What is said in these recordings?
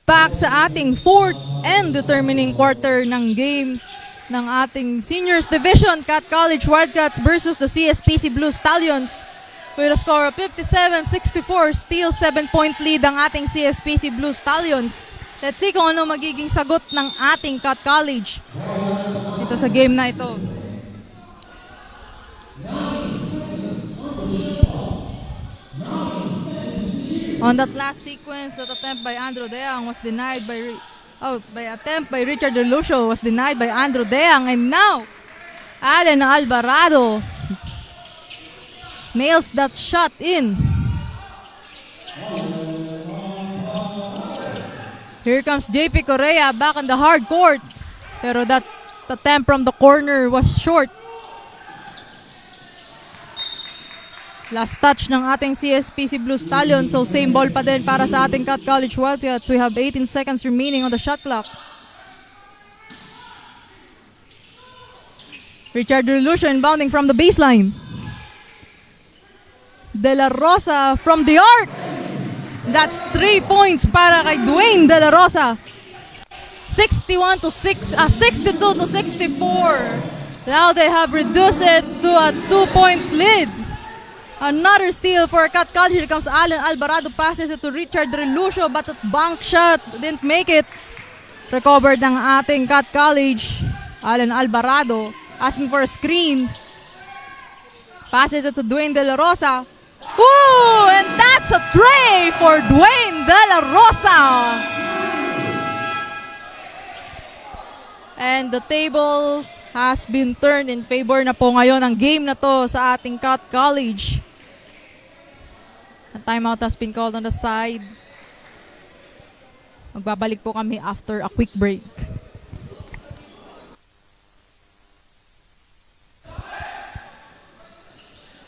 Back sa ating fourth and determining quarter ng game ng ating Seniors Division, Cat College Wildcats versus the Cspc Blue Stallions. With a score of 57-64, still 7-point lead ang ating Cspc Blue Stallions. Let's see kung ano magiging sagot ng ating Cat College dito sa game na ito. On that last sequence, that attempt by Andrew Deang was denied by attempt by Richard Delucio was denied by Andrew Deang, and now Allen Alvarado nails that shot in. Here comes JP Correa back on the hard court, pero that attempt from the corner was short. Last touch ng ating Cspc Blue Stallion, so same ball pa din para sa ating Cat College Wildcats. We have 18 seconds remaining on the shot clock. Richard Delucio inbounding from the baseline. De La Rosa from the arc. That's 3 points para kay Dwayne De La Rosa. 62-64. Now they have reduced it to a 2-point lead. Another steal for Cat College. Here comes Allen Alvarado, passes it to Richard Delucio, but a bank shot didn't make it. Recovered ng ating Cat College. Allen Alvarado asking for a screen. Passes it to Dwayne De La Rosa. Ooh, and that's a tray for Dwayne De La Rosa. And the tables has been turned in favor na po ngayon ang game na to sa ating Cat College. A timeout has been called on the side. Magbabalik po kami after a quick break.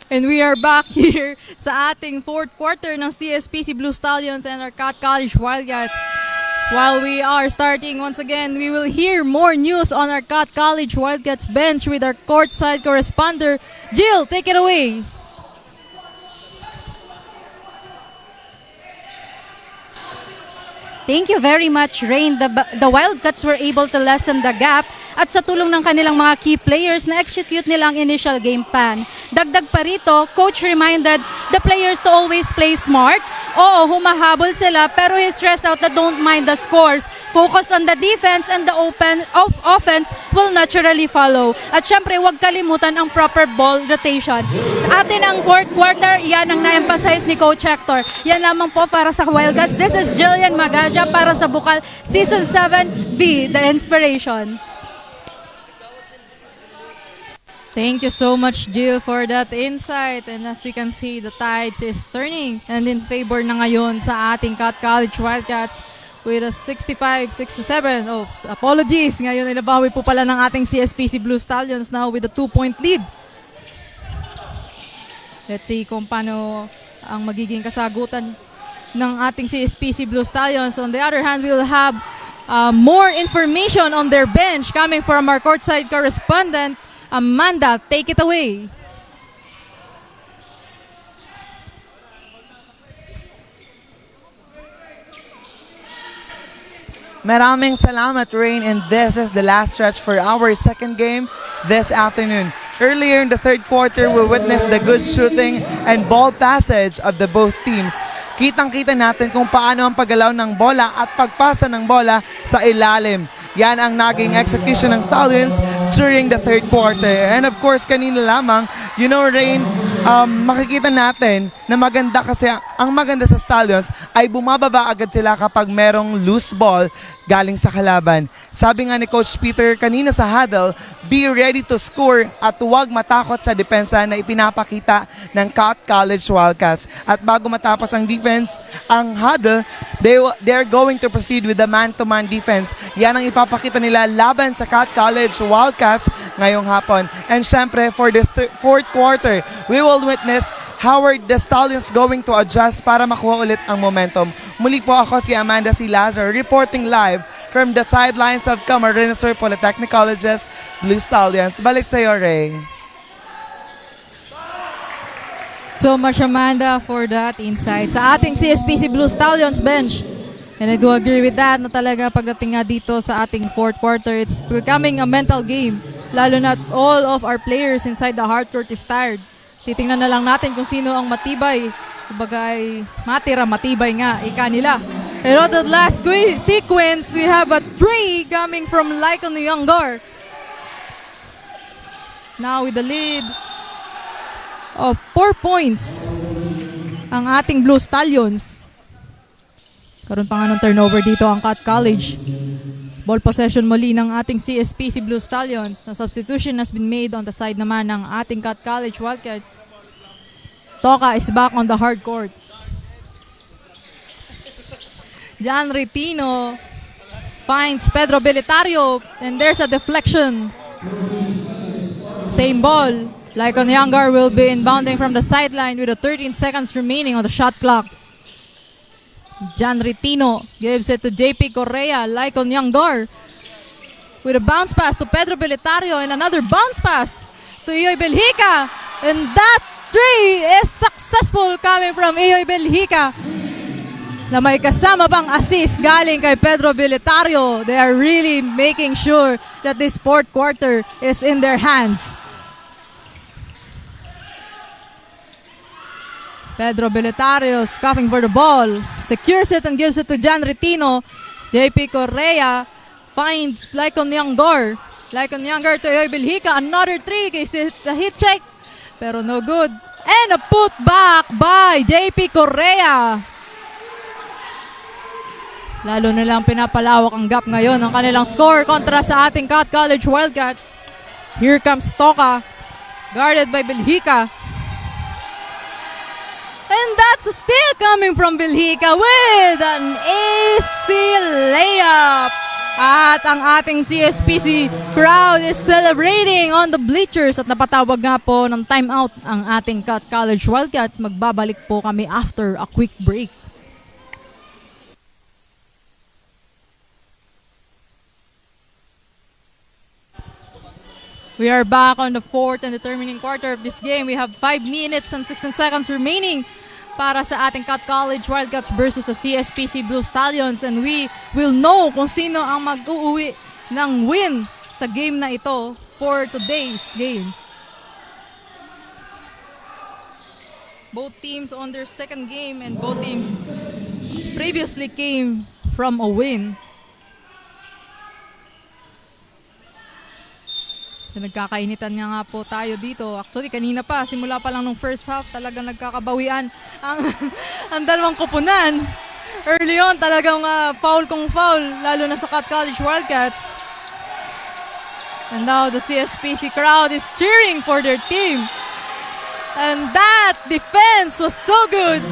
And we are back here sa ating fourth quarter ng Cspc Blue Stallions and our Cat College Wildcats. While we are starting once again, we will hear more news on our Cat College Wildcats bench with our courtside correspondent. Jill, take it away. Thank you very much, Rain. The Wildcats were able to lessen the gap at sa tulong ng kanilang mga key players na execute nilang initial game plan. Dagdag pa rito, coach reminded the players to always play smart. Oo, humahabol sila pero he stressed out that don't mind the scores. Focus on the defense and the offense will naturally follow. At syempre, huwag kalimutan ang proper ball rotation. Atin ang fourth quarter, yan ang na-emphasize ni Coach Hector. Yan lamang po para sa Wildcats. This is Jillian Magaja para sa Bucal Season 7B, The Inspiration. Thank you so much, Jill, for that insight. And as we can see, the tides is turning and in favor na ngayon sa ating Cat College Wildcats with a 65-67. Oops, apologies. Ngayon ay nabawi po pala ng ating Cspc Blue Stallions now with a 2-point lead. Let's see kung paano ang magiging kasagutan ng ating Cspc Blue Stallions. On the other hand, we'll have more information on their bench coming from our courtside correspondent, Amanda. Take it away. Maraming salamat, Rain, and this is the last stretch for our second game this afternoon. Earlier in the third quarter, we witnessed the good shooting and ball passage of the both teams. Kitang-kita natin kung paano ang paggalaw ng bola at pagpasa ng bola sa ilalim. Yan ang naging execution ng Stallions during the third quarter. And of course, kanina lamang, you know, Rain, makikita natin na maganda kasi ang maganda sa Stallions ay bumababa agad sila kapag merong loose ball galing sa kalaban. Sabi nga ni Coach Peter kanina sa huddle, be ready to score at huwag matakot sa depensa na ipinapakita ng Cat College Wildcats. At bago matapos ang defense, ang huddle, they're going to proceed with the man-to-man defense. Yan ang ipapakita nila laban sa Cat College Wildcats ngayong hapon. And syempre, for this fourth quarter, we will witness how are the Stallions going to adjust para makuha ulit ang momentum. Muli po ako si Amanda C. Lazar reporting live from the sidelines of Camarines Sur Polytechnic College's Blue Stallions. Balik sa iyo, Ray. So much, Amanda, for that insight. Sa ating Cspc Blue Stallions bench, And I do agree with that na talaga pagdating nga dito sa ating fourth quarter, it's becoming a mental game. Lalo na all of our players inside the hardcourt is tired. Titingnan na lang natin kung sino ang matibay. Kumbaga ay matibay nga, ika nila. And on the last sequence, we have a three coming from Lycon Younger. Now with the lead of 4 points ang ating Blue Stallions. Karoon pa nga ng turnover dito ang Cat College. Ball possession muli ng ating CSPC Blue Stallions. A substitution has been made on the side naman ng ating Cat College Wildcats. Toka is back on the hard court. Jan Retino finds Pedro Belitario and there's a deflection. Same ball. Lycon Younger will be inbounding from the sideline with 13 seconds remaining on the shot clock. Jan Retino gives it to JP Correa. Lycon Younger with a bounce pass to Pedro Belitario and another bounce pass to Ioy Belhica. And that three is successful coming from Ioy Belhica. Na may kasama pang assist galing kay Pedro Belitario. They are really making sure that this fourth quarter is in their hands. Pedro Belitario scuffing for the ball. Secures it and gives it to Jan Retino. JP Correa finds Lycon Younger. Lycon Younger to Ioy Belhica. Another three. Is it a hit check? Pero no good. And a put back by JP Correa. Lalo na lang pinapalawak ang gap ngayon ng kanilang score kontra sa ating Cat College Wildcats. Here comes Toka. Guarded by Belhica. And that's a steal coming from Belhica with an AC layup. At ang ating CSPC crowd is celebrating on the bleachers at napatawag nga po ng timeout ang ating Cat College Wildcats. Magbabalik po kami after a quick break. We are back on the fourth and determining quarter of this game. We have 5 minutes and 16 seconds remaining para sa ating Cat College Wildcats versus sa CSPC Blue Stallions. And we will know kung sino ang mag-uuwi ng win sa game na ito for today's game. Both teams on their second game and both teams previously came from a win. Nagkakainitan nga po tayo dito. Actually, kanina pa, simula pa lang nung first half, talagang nagkakabawian ang dalawang koponan. Early on, talagang foul kung foul, lalo na sa Cat College Wildcats. And now the CSPC crowd is cheering for their team. And that defense was so good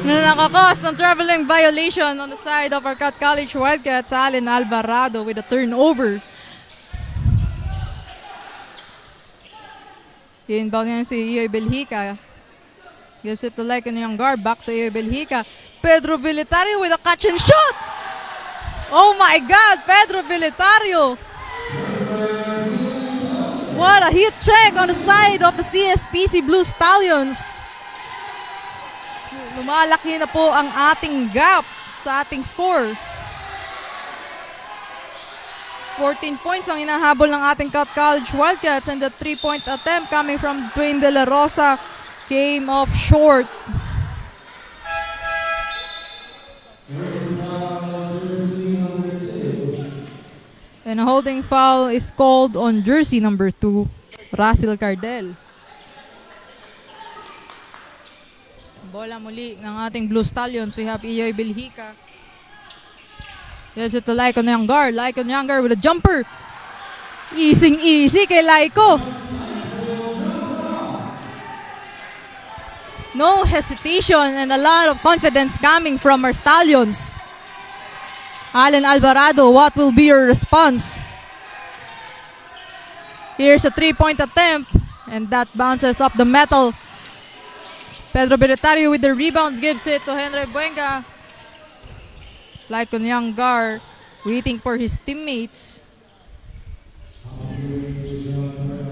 na nakakos ng traveling violation on the side of our Cat College Wildcats. Allen Alvarado with a turnover. Inbound ngayon si Ioy Belhica. Gives it to Lycon Younger. Back to Ioy Belhica. Pedro Belitario with a catch and shoot! Oh my God! Pedro Belitario! What a hit check on the side of the CSPC Blue Stallions. Lumalaki na po ang ating gap sa ating score. 14 points ang inahabol ng ating Cat College Wildcats, and the 3-point attempt coming from Dwayne De La Rosa came off short. And a holding foul is called on jersey number 2, Russell Cardell. Bola muli ng ating Blue Stallions. We have Ioy Belhica. Gives it to Lycon Younger. Lycon Younger with a jumper. Easy kay Lyco. No hesitation and a lot of confidence coming from our Stallions. Allen Alvarado, what will be your response? Here's a 3-point attempt, and that bounces up the metal. Pedro Belitario with the rebound gives it to Henry Buenga. Lycon Younger waiting for his teammates.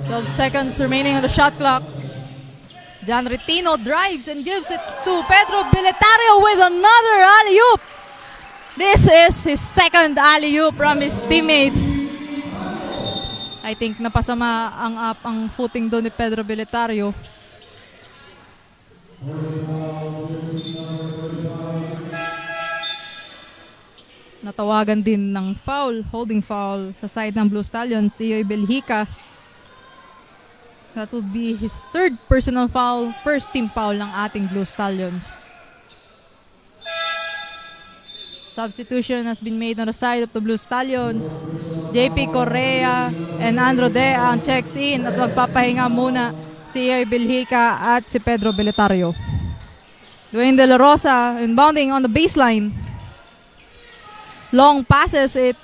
12 seconds remaining on the shot clock. Jan Retino drives and gives it to Pedro Belitario with another alley-oop. This is his second alley-oop from his teammates. I think napasama ang footing doon ni Pedro Beletario. Natawagan din ng foul, holding foul sa side ng Blue Stallions, si Yoy Belhica. That would be his third personal foul, first team foul ng ating Blue Stallions. Substitution has been made on the side of the Blue Stallions. JP Correa and Andro Dea ang checks in at magpapahinga muna si Yoy Belhica at si Pedro Beletario. Dwayne De La Rosa inbounding on the baseline. Long passes it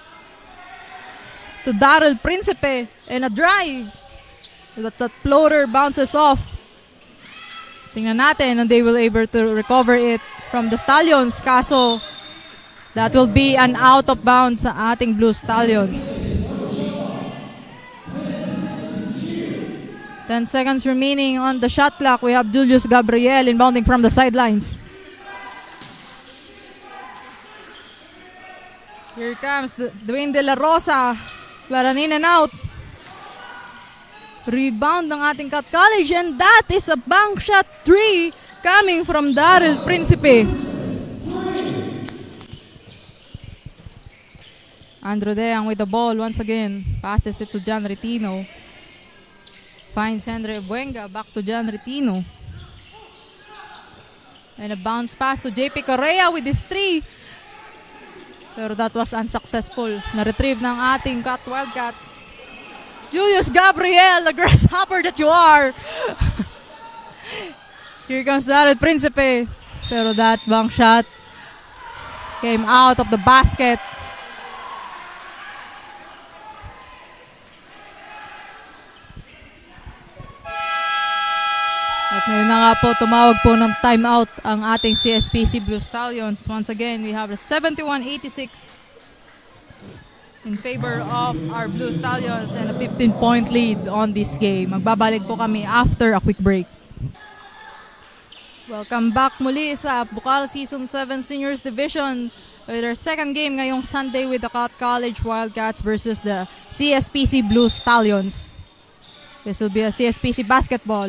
to Daryl Principe and a drive. But that floater bounces off. Tingnan natin and they will able to recover it from the Stallions. Kaso, that will be an out of bounds sa ating Blue Stallions. 10 seconds remaining on the shot clock. We have Julius Gabriel inbounding from the sidelines. Here comes Dwayne De La Rosa. But an in and out. Rebound ng ating Cat College and that is a bank shot 3 coming from Daryl Principe. Andro Deang with the ball once again. Passes it to John Retino. Finds Henry Buenga. Back to John Retino. And a bounce pass to JP Correa with his 3. Pero that was unsuccessful. Na-retrieve ng ating Cat Wildcat. Julius Gabriel, the grasshopper that you are. Here comes Daryl Principe. Pero that bank shot came out of the basket. At ngayon na nga po, tumawag po ng timeout ang ating CSPC Blue Stallions. Once again, we have a 71-86 in favor of our Blue Stallions and a 15-point lead on this game. Magbabalik po kami after a quick break. Welcome back muli sa Bucal Season 7 Seniors Division with our second game ngayong Sunday with the Cat College Wildcats versus the CSPC Blue Stallions. This will be a CSPC basketball.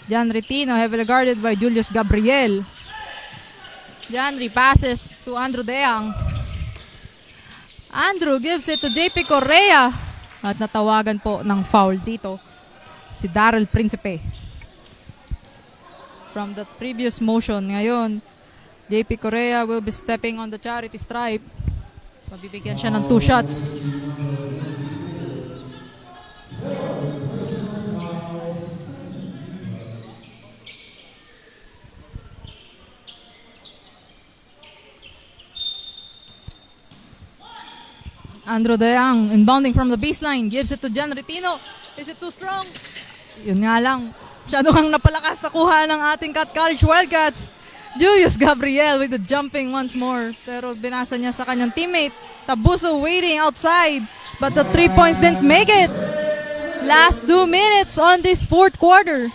John Retino heavily guarded by Julius Gabriel. John repasses to Andrew Deang. Andrew gives it to JP Correa. At natawagan po ng foul dito si Daryl Principe. From the previous motion, ngayon, JP Correa will be stepping on the charity stripe. Mabibigyan siya ng 2 shots. Andro Deang inbounding from the baseline. Gives it to John Retino. Is it too strong? Yun nga lang. Masyado kang napalakas sa kuha ng ating Cat College Wildcats. Julius Gabriel with the jumping once more. Pero binasa niya sa kanyang teammate. Tabuso waiting outside. But the 3 points didn't make it. Last 2 minutes on this fourth quarter.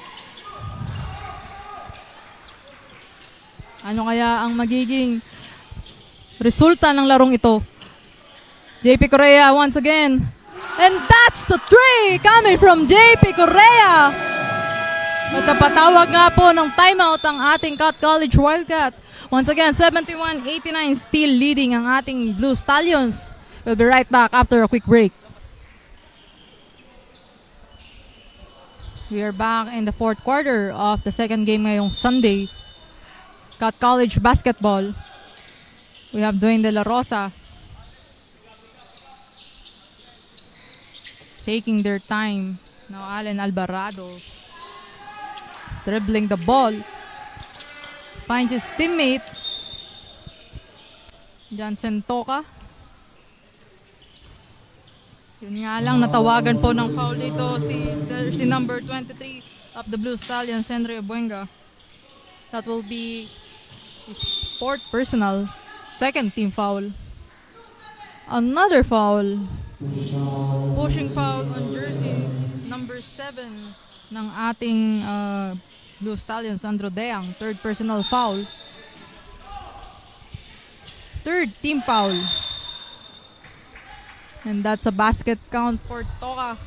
Ano kaya ang magiging resulta ng larong ito? JP Correa once again. And that's the 3 coming from JP Correa. At napatawag nga po ng timeout ang ating Cat College Wildcat. Once again, 71-89 still leading ang ating Blue Stallions. We'll be right back after a quick break. We are back in the fourth quarter of the second game ngayong Sunday. Cat College basketball. We have Dwayne De La Rosa taking their time. Now Allen Alvarado dribbling the ball. Finds his teammate Jansen Toka. Yun nga lang, natawagan po ng foul dito si number 23 of the Blue Stallions, Henry Buenga. That will be his 4th personal, 2nd team foul. Another foul. Pushing foul on jersey number 7 ng ating Blue Stallions, Andro Deang. 3rd personal foul. third team foul. And that's a basket count for Toka.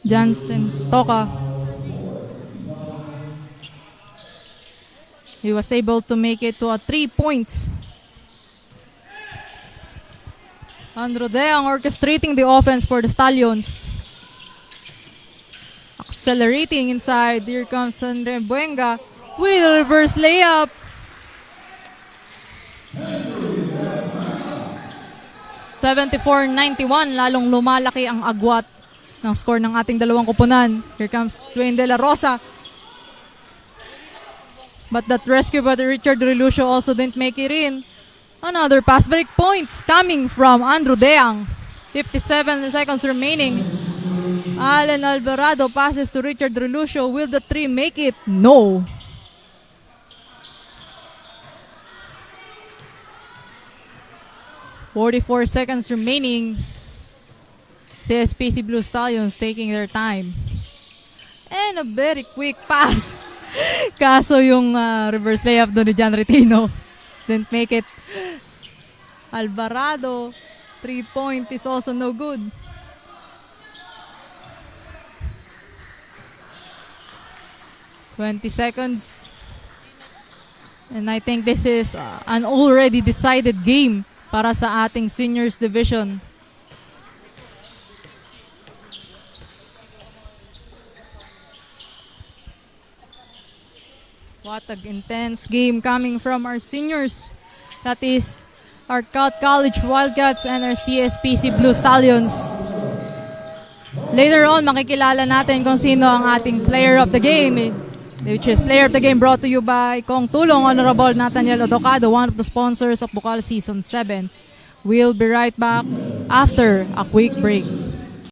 Johnson Toka. He was able to make it to a 3 points. Andrew Deang orchestrating the offense for the Stallions. Accelerating inside. Here comes Andre Buenga with a reverse layup. 74-91. Lalong lumalaki ang agwat ng score ng ating dalawang kupunan. Here comes Dwayne De La Rosa. But that rescue by Richard Relucio also didn't make it in. Another pass break points coming from Andrew Deang. 57 seconds remaining. Allen Alvarado passes to Richard Relucio. Will the three make it? No. "44 seconds remaining. Cspc Blue Stallions taking their time. And a very quick pass. Kaso yung reverse layup doon ni John Retino didn't make it. Alvarado, 3-point is also no good. "20 seconds. And I think this is an already decided game para sa ating seniors division. What an intense game coming from our seniors. That is our College Wildcats and our CSPC Blue Stallions. Later on, makikilala natin kung sino ang ating player of the game, which is player of the game brought to you by Kong Tulong, Honorable Nathaniel Odocado, one of the sponsors of Bucal Season 7. We'll be right back after a quick break.